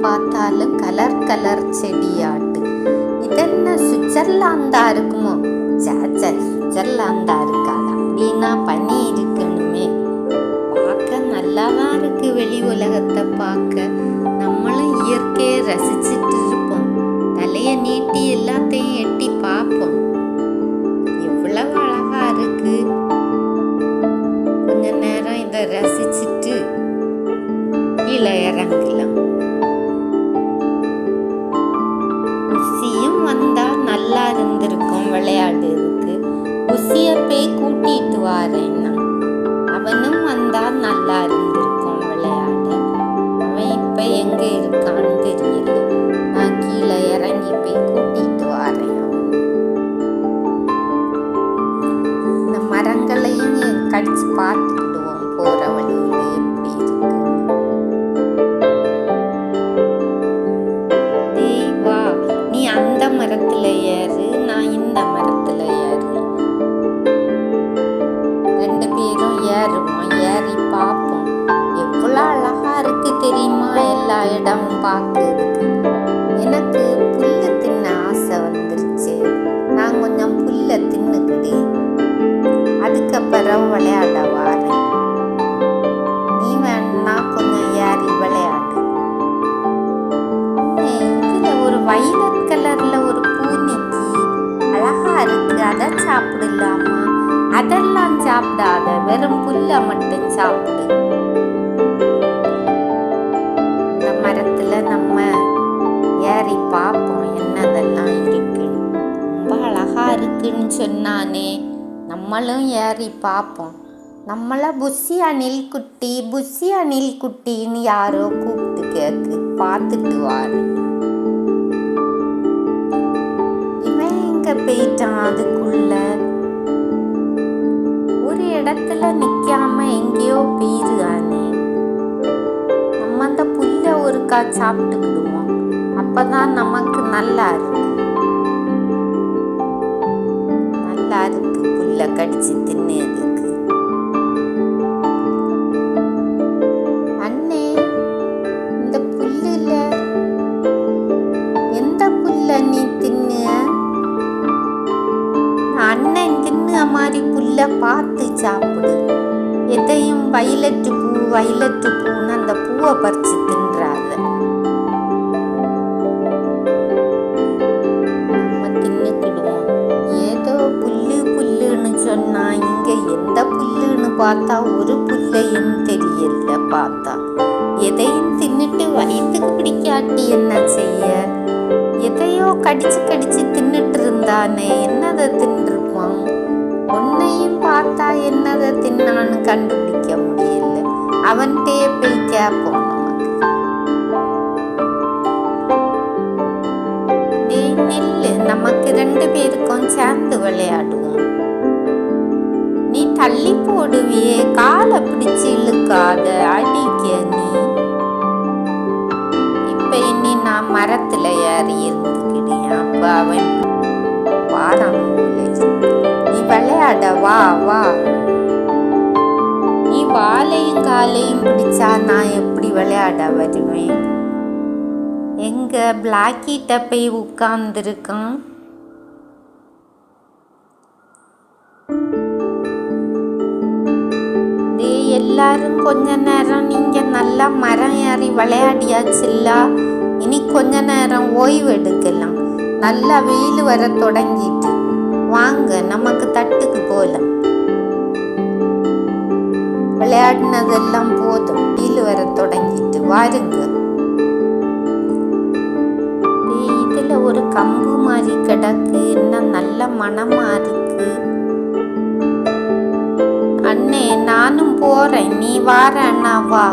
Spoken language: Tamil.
பார்த்தாலும் கலர் கலர் செடியாட்டு. இதென்ன சுவிட்சர்லாந்தா இருக்குமோ? சுவிட்சர்லாந்தா இருக்காது, அப்படின்னா பனி இருக்கணுமே. பார்க்க நல்லாதான் இருக்கு. வெளி உலகத்தை பார்க்க நம்மளும் இயற்கையை ரசிச்சுட்டு இருப்போம். தலைய நீட்டி எல்லாத்தையும் எட்டி பார்ப்போம். எவ்வளவு அழகா இருக்கு. கொஞ்ச நேரம் இதை ரசிச்சுட்டு கீழே இறங்கலாம். உசியும் வந்தா நல்லா இருந்திருக்கும் விளையாடுறதுக்கு. உசிய போய் கூட்டிட்டு வாரேன். அவனும் வந்தா நல்லா இருந்திருக்கும் விளையாட. அவன் இப்ப எங்க இருக்கான்னு தெரியல. நான் கீழே இறங்கி போய் கூட்டிட்டு வாரேன். இந்த மரங்களையும் கடிச்சு பார்த்துக்கிடுவோம் போற வழியில எப்படி இருக்கு. தேவா, நீ அந்த மரத்துல ஏறு, நான் இந்த மரத்துல ஏறு. ரெண்டு பேரும் ஏறுவோம். ஏறி பார்ப்போம். எவ்வளவு அழகா இருக்கு தெரியுமா எல்லா இடமும் பார்க்கறதுக்கு. எனக்கு புல்லு தின்ன ஆசை வந்துருச்சு. நான் கொஞ்சம் புல்ல தின்னுக்கிட்டு அதுக்கப்புறம் விளையாட வாரேன். நீ வேணா கொஞ்சம் ஏறி விளையாடு. இதுல ஒரு வைலட் கலர்ல ஒரு பூனிக்கு அழகா இருக்கு. அதை சாப்பிடலாமா? அதெல்லாம் சாப்பிடாத, வெறும் புல்ல மட்டும் சாப்பிடு. இந்த மரத்துல நம்ம ஏறி பார்ப்போம் என்னதெல்லாம் இருக்குன்னு. ரொம்ப அழகா இருக்குன்னு சொன்னானே, நம்மளும் ஏறி பார்ப்போம். நம்மள புஷி அணில் குட்டி, புஷி அணில் குட்டின்னு யாரோ கூப்பிட்டு கேக்கு. பார்த்துட்டு வாரு. இவன் எங்க போயிட்டான்? அதுக்குள்ள ஒரு இடத்துல நிக்காம எங்கேயோ போயிருக்கானே. நம்ம அந்த புல்ல ஒருக்கா சாப்பிட்டுக்கிடுவோம். அப்பதான் நமக்கு நல்லா இருக்கு. நல்லா இருக்கு புல்ல கடிச்சு தின்னதுக்கு. அண்ணே, இந்த புல்லுல எந்த புல்ல நீ தின்ன? அண்ணன் தின்ன மாதிரி புல்ல பார்த்து சாப்பிடு. எதையும் வைலட்டு பூன்னு அந்த பூவை பறிச்சு தின்றாத. நம்ம தின்னுக்கிடுவோம். ஏதோ புல்லுன்னு சொன்னா, இங்க எந்த புல்லுன்னு பார்த்தா ஒரு புல்லையும் தெரியல. பார்த்தா எதையும் தின்னுட்டு வயிற்றுக்கு பிடிக்காட்டி என்ன செய்ய? எதையோ கடிச்சு தின்னுட்டு இருந்தானே, என்னதை தின்றுப்பான்? உன்னையும் பார்த்தா என்னதை தின்னான்னு கண்டுபிடிக்க முடியல. அவன்கிட்டே போய் கேட்போம். நில்லு, நமக்கு ரெண்டு பேருக்கும் சேர்ந்து விளையாடுவோம். நீ தள்ளி போடுவியே, காலை பிடிச்சு இழுக்காத, அடிக்க நீ. இப்ப இனி நான் மரத்துல ஏறி இருந்துக்கிட்டேன். அப்ப அவன் வாரம். நீ விளையாட வா வா. நீ வாலையும் காலையும் பிடிச்சா நான் எப்படி விளையாட வருவேன்? எங்க பிளாக்கிட்ட போய் உட்கார்ந்துருக்கான். எல்லாரும் கொஞ்ச நேரம் நீங்க நல்லா மரம் ஏறி விளையாடியாச்சுல்ல. இனி கொஞ்ச நேரம் ஓய்வு எடுக்கலாம். நல்லா வெயில் வர தொடங்கிட்டு. வாங்க, நமக்கு தட்டுக்கு போலாம். விளையாடினதெல்லாம் போதும். வெயில் வர தொடங்கிட்டு வாருங்க. இதுல ஒரு கம்பு மாதிரி கிடக்கு. என்ன நல்ல மனமா இருக்கு. அண்ணே, நானும் போறேன். நீ வாரேன்னா வா.